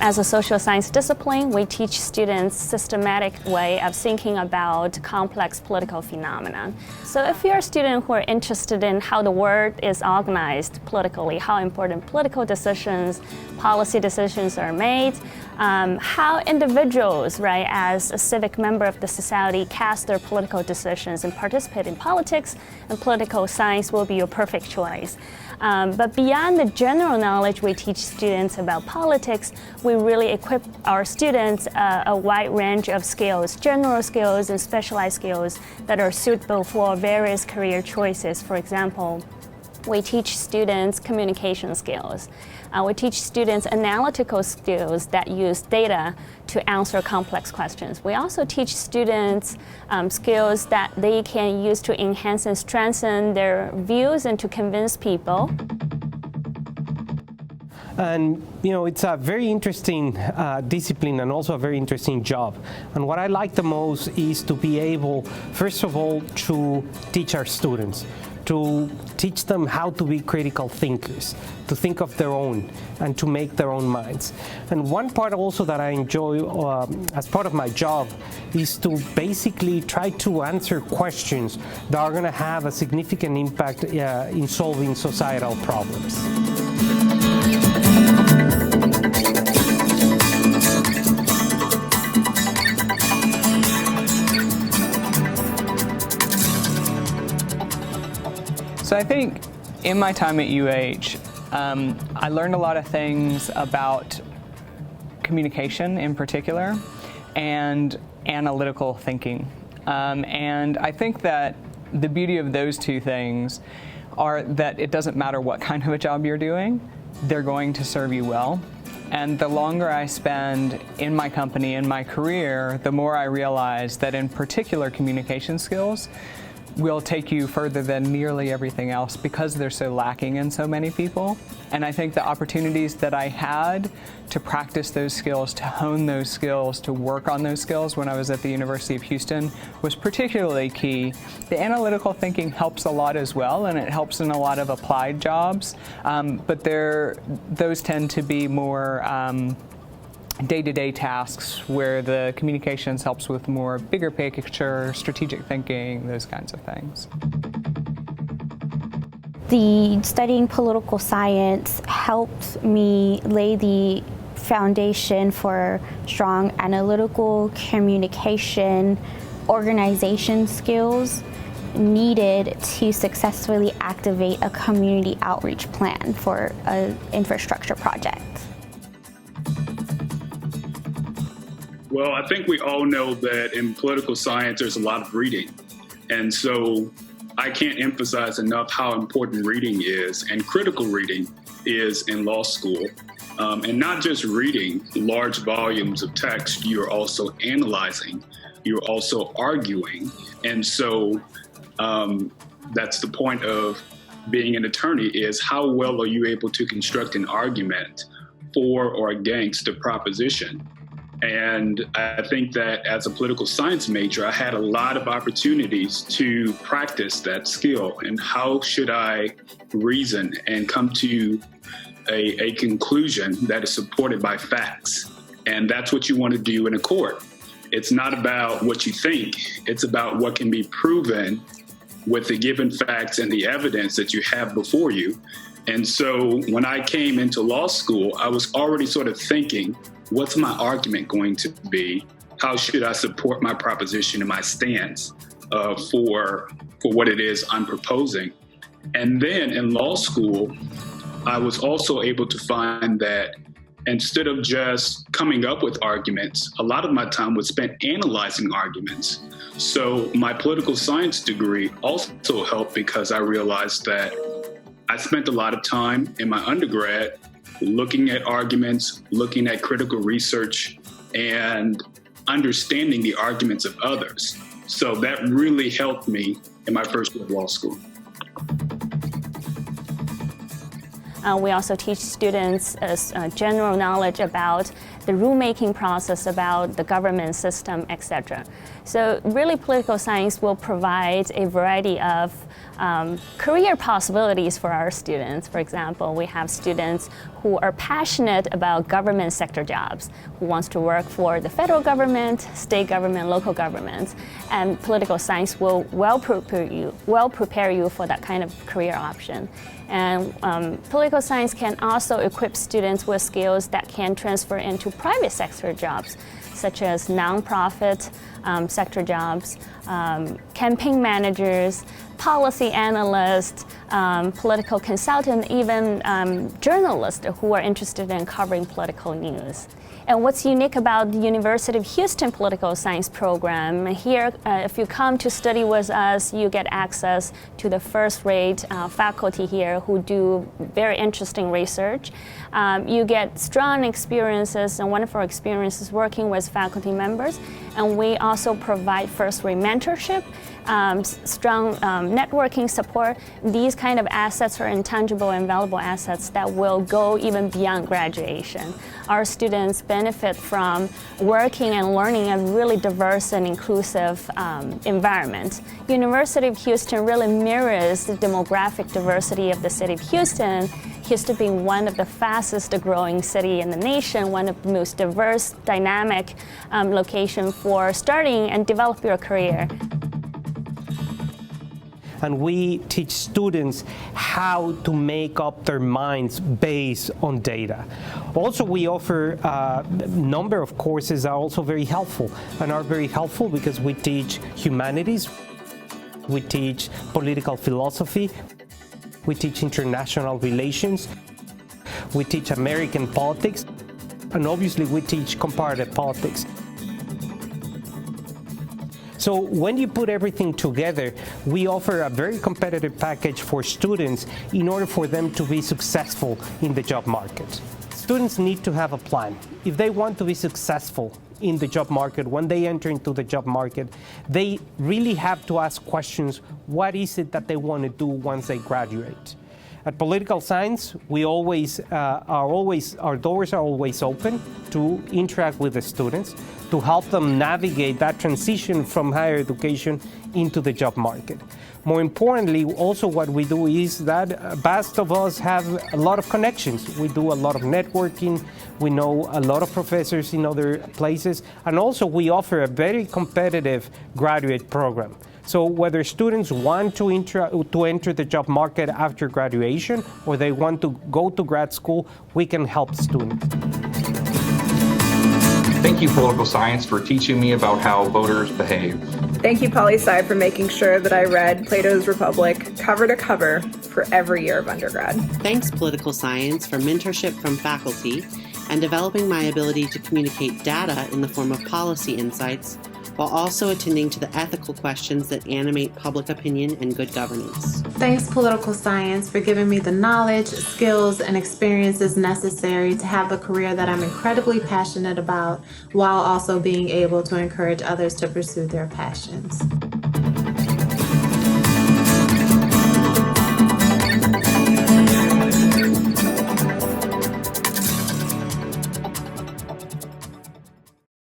As a social science discipline, we teach students systematic way of thinking about complex political phenomena. So if you're a student who are interested in how the world is organized politically, how important political decisions, policy decisions are made, how individuals, right, as a civic member of the society cast their political decisions and participate in politics, and political science will be your perfect choice. But beyond the general knowledge we teach students about politics, we really equip our students a wide range of skills, general skills and specialized skills that are suitable for various career choices. For example, we teach students communication skills. We teach students analytical skills that use data to answer complex questions. We also teach students skills that they can use to enhance and strengthen their views and to convince people. And it's a very interesting discipline and also a very interesting job. And what I like the most is to be able, first of all, to teach our students, to teach them how to be critical thinkers, to think of their own and to make their own minds. And one part also that I enjoy as part of my job is to basically try to answer questions that are going to have a significant impact in solving societal problems. So I think in my time at UH, I learned a lot of things about communication in particular and analytical thinking. And I think that the beauty of those two things are that it doesn't matter what kind of a job you're doing, they're going to serve you well. And the longer I spend in my company, in my career, the more I realize that in particular communication skills will take you further than nearly everything else because they're so lacking in so many people. And I think the opportunities that I had to practice those skills, to hone those skills, to work on those skills when I was at the University of Houston was particularly key. The analytical thinking helps a lot as well, and it helps in a lot of applied jobs, but those tend to be more day-to-day tasks where the communications helps with more bigger picture, strategic thinking, those kinds of things. The studying political science helped me lay the foundation for strong analytical communication, organization skills needed to successfully activate a community outreach plan for an infrastructure project. Well, I think we all know that in political science, there's a lot of reading. And so I can't emphasize enough how important reading is, and critical reading is in law school. And not just reading large volumes of text, you're also analyzing, you're also arguing. And so that's the point of being an attorney, is how well are you able to construct an argument for or against a proposition. And I think that as a political science major, I had a lot of opportunities to practice that skill. And how should I reason and come to a conclusion that is supported by facts? And that's what you want to do in a court. It's not about what you think. It's about what can be proven with the given facts and the evidence that you have before you. And so when I came into law school, I was already sort of thinking, what's my argument going to be? How should I support my proposition and my stance for what it is I'm proposing? And then in law school, I was also able to find that instead of just coming up with arguments, a lot of my time was spent analyzing arguments. So my political science degree also helped because I realized that I spent a lot of time in my undergrad looking at arguments, looking at critical research, and understanding the arguments of others. So that really helped me in my first year of law school. We also teach students general knowledge about the rulemaking process, about the government system, etc. So really political science will provide a variety of career possibilities for our students. For example, we have students who are passionate about government sector jobs, who wants to work for the federal government, state government, local governments, and political science will well prepare you for that kind of career option. And political science can also equip students with skills that can transfer into private sector jobs, such as nonprofit sector jobs, campaign managers, policy analysts, political consultants, even journalists who are interested in covering political news. And what's unique about the University of Houston Political Science program, here, if you come to study with us, you get access to the first-rate faculty here who do very interesting research. You get strong experiences and wonderful experiences working with faculty members. And we also provide first-rate mentorship, strong networking support. These kind of assets are intangible and valuable assets that will go even beyond graduation. Our students benefit from working and learning in a really diverse and inclusive environment. University of Houston really mirrors the demographic diversity of the city of Houston. Houston being one of the fastest growing city in the nation, one of the most diverse, dynamic locations for starting and develop your career. And we teach students how to make up their minds based on data. Also, we offer a number of courses that are also very helpful, and are very helpful because we teach humanities, we teach political philosophy, we teach international relations, we teach American politics, and obviously we teach comparative politics. So when you put everything together, we offer a very competitive package for students in order for them to be successful in the job market. Students need to have a plan. If they want to be successful in the job market, when they enter into the job market, they really have to ask questions, what is it that they want to do once they graduate? At Political Science, we our doors are always open to interact with the students, to help them navigate that transition from higher education into the job market. More importantly, also what we do is that most of us have a lot of connections. We do a lot of networking. We know a lot of professors in other places. And also we offer a very competitive graduate program. So whether students want to enter the job market after graduation or they want to go to grad school, we can help students. Thank you, Political Science, for teaching me about how voters behave. Thank you, Poli-Sci, for making sure that I read Plato's Republic cover to cover for every year of undergrad. Thanks, Political Science, for mentorship from faculty and developing my ability to communicate data in the form of policy insights, while also attending to the ethical questions that animate public opinion and good governance. Thanks, Political Science, for giving me the knowledge, skills, and experiences necessary to have the career that I'm incredibly passionate about, while also being able to encourage others to pursue their passions.